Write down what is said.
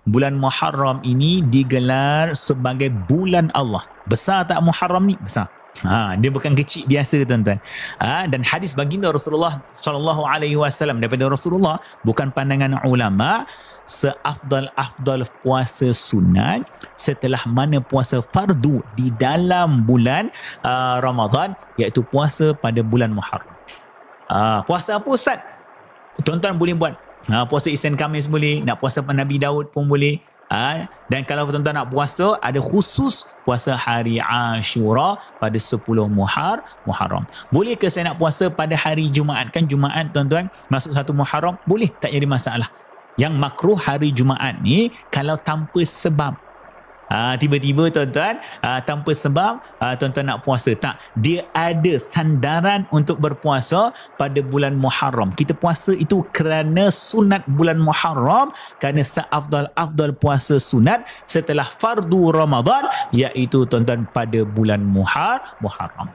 bulan Muharram ini digelar sebagai bulan Allah. Besar tak Muharram ni? Besar. Dia bukan kecil biasa tuan-tuan. Dan hadis baginda Rasulullah sallallahu alaihi wasallam daripada Rasulullah, bukan pandangan ulama, seafdal-afdal puasa sunat setelah mana puasa fardu di dalam bulan Ramadan, iaitu puasa pada bulan Muharram. Puasa apa Ustaz? Tuan-tuan boleh buat. Puasa Isnin Khamis boleh, nak puasa Nabi Daud pun boleh. Dan kalau tuan-tuan nak puasa, ada khusus puasa hari Ashura pada 10 Muharram. Boleh ke saya nak puasa pada hari Jumaat? Kan Jumaat tuan-tuan masuk 1 Muharram, boleh, tak jadi masalah. Yang makruh hari Jumaat ni kalau tanpa sebab. Tiba-tiba tuan-tuan tanpa sebab tuan-tuan nak puasa, tak, dia ada sandaran untuk berpuasa pada bulan Muharram. Kita puasa itu kerana sunat bulan Muharram, kerana seafdal-afdal puasa sunat setelah fardu Ramadan, iaitu tuan-tuan pada bulan Muharram.